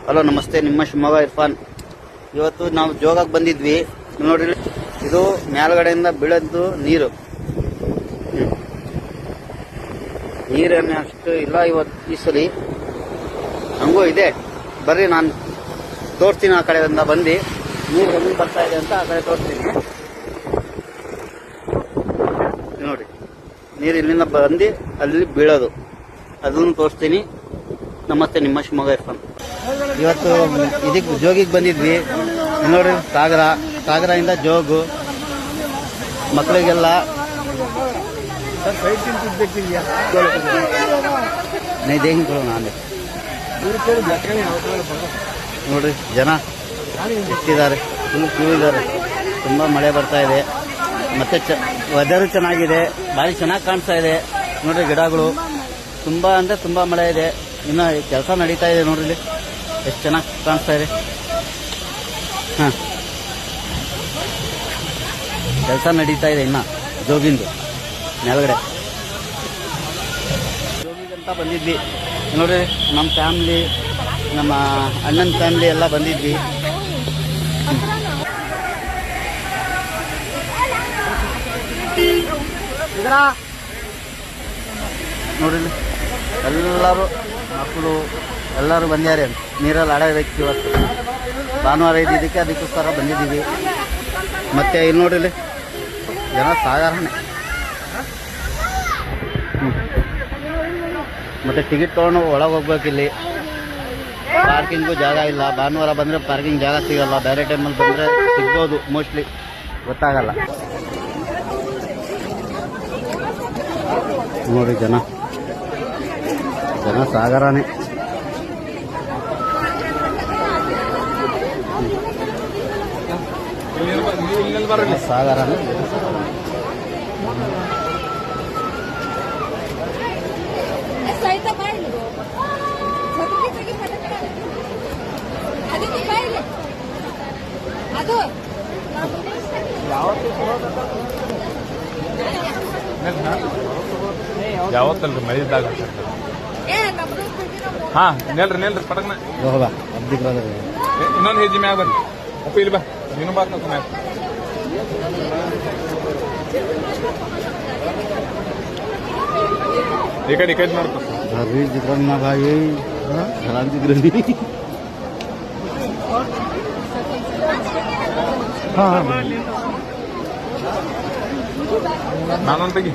Hello ನಮಸ್ತೆ, ನಿಮ್ಮ ಶಿವಮೊಗ್ಗ ಇರ್ಫಾನ್. ಇವತ್ತು ನಾವು ಜೋಗಕ್ಕೆ ಬಂದಿದ್ವಿ. ನೋಡ್ರಿ, ಇದು ಮೇಲ್ಗಡೆಯಿಂದ ಬೀಳದ್ದು ನೀರು. ನೀರೇನು ಅಷ್ಟು ಇಲ್ಲ ಇವತ್ತು ಈ ಸಲ, ಹಂಗೂ ಇದೆ. ಬರ್ರಿ ನಾನು ತೋರಿಸ್ತೀನಿ. ಆ ಕಡೆಯಿಂದ ಬಂದು ನೀರು ಹೆಂಗೆ ಬರ್ತಾ ಇದೆ ಅಂತ ಆ ಕಡೆ ತೋರಿಸ್ತೀನಿ. ನೋಡಿ, ನೀರು ಇಲ್ಲಿಂದ ಬಂದು ಅಲ್ಲಿ ಬೀಳೋದು, ಅದನ್ನು ತೋರಿಸ್ತೀನಿ. ನಮಸ್ತೆ, ನಿಮ್ಮ ಶಿವಮೊಗ್ಗ ಇರ್ಫಾನ್. ಇವತ್ತು ಇದಕ್ಕೆ ಜೋಗಿಗೆ ಬಂದಿದ್ವಿ. ನೋಡ್ರಿ, ಸಾಗರದಿಂದ ಜೋಗು ಮಕ್ಕಳಿಗೆಲ್ಲ ನೋಡ್ರಿ, ಜನ ಎಷ್ಟಿದ್ದಾರೆ, ಫುಲ್ ಕ್ಯೂ ಇದ್ದಾರೆ. ತುಂಬ ಮಳೆ ಬರ್ತಾ ಇದೆ, ಮತ್ತೆ ವೆದರು ಚೆನ್ನಾಗಿದೆ, ಭಾರಿ ಚೆನ್ನಾಗಿ ಕಾಣಿಸ್ತಾ ಇದೆ. ನೋಡ್ರಿ, ಗಿಡಗಳು ತುಂಬ ಅಂದರೆ ತುಂಬ ಮಳೆ ಇದೆ. ಇನ್ನು ಕೆಲಸ ನಡೀತಾ ಇದೆ. ನೋಡ್ರಿ, ಎಷ್ಟು ಚೆನ್ನಾಗಿ ಕಾಣಿಸ್ತಾ ಇದೆ. ಹಾಂ, ಕೆಲಸ ನಡೀತಾ ಇದೆ ಇನ್ನು ಜೋಗಿಂದು ಮೇಲ್ಗಡೆ. ಜೋಗಿಗಂತ ಬಂದಿದ್ವಿ. ನೋಡ್ರಿ, ನಮ್ಮ ಫ್ಯಾಮ್ಲಿ, ನಮ್ಮ ಅಣ್ಣನ ಫ್ಯಾಮ್ಲಿ ಎಲ್ಲ ಬಂದಿದ್ವಿ. ನೋಡ್ರಿ, ಎಲ್ಲರೂ ಮಕ್ಕಳು ಎಲ್ಲರೂ ಬಂದ್ಯಾರೆ. ನೀರಲ್ಲಿ ಆಡೋದಕ್ಕೆ ಇವತ್ತು ಭಾನುವಾರ ಇದ್ದಿದ್ದಕ್ಕೆ ಅದಕ್ಕೋಸ್ಕರ ಬಂದಿದ್ದೀವಿ. ಮತ್ತೆ ಇಲ್ಲಿ ನೋಡ್ರಿ, ಜನ ಸಾಧಾರಣ. ಮತ್ತೆ ಟಿಕೆಟ್ ತೊಗೊಂಡು ಒಳಗೆ ಹೋಗ್ಬೇಕಿಲ್ಲಿ. ಪಾರ್ಕಿಂಗು ಜಾಗ ಇಲ್ಲ. ಭಾನುವಾರ ಬಂದರೆ ಪಾರ್ಕಿಂಗ್ ಜಾಗ ಸಿಗಲ್ಲ. ಬೇರೆ ಟೈಮಲ್ಲಿ ಬಂದರೆ ಸಿಗ್ಬೋದು, ಮೋಸ್ಟ್ಲಿ ಗೊತ್ತಾಗಲ್ಲ. ನೋಡಿ, ಜನ ಸಾಗರನೇ. ಸಾಗರನೇ. ಯಾವತ್ತಲ್ರಿ ಮಳೆ ಇದ್ದಾಗ. ಹಾ, ನೆಲ್ರಿ ಪಟಕ್ನ ಇನ್ನೊಂದು ಹೆಜ್ಜೆ ಮ್ಯಾಗ ಬರ್ರಿ. ಅಪ್ಪ ಇಲ್ಲಿ ಬಾ, ನೀನು ಬಾತ್ ಮ್ಯಾಗ. ಈ ಕಡೆ ಮಾಡ್ಕೊ. ನಾನೊಂದು ತೆಗಿ.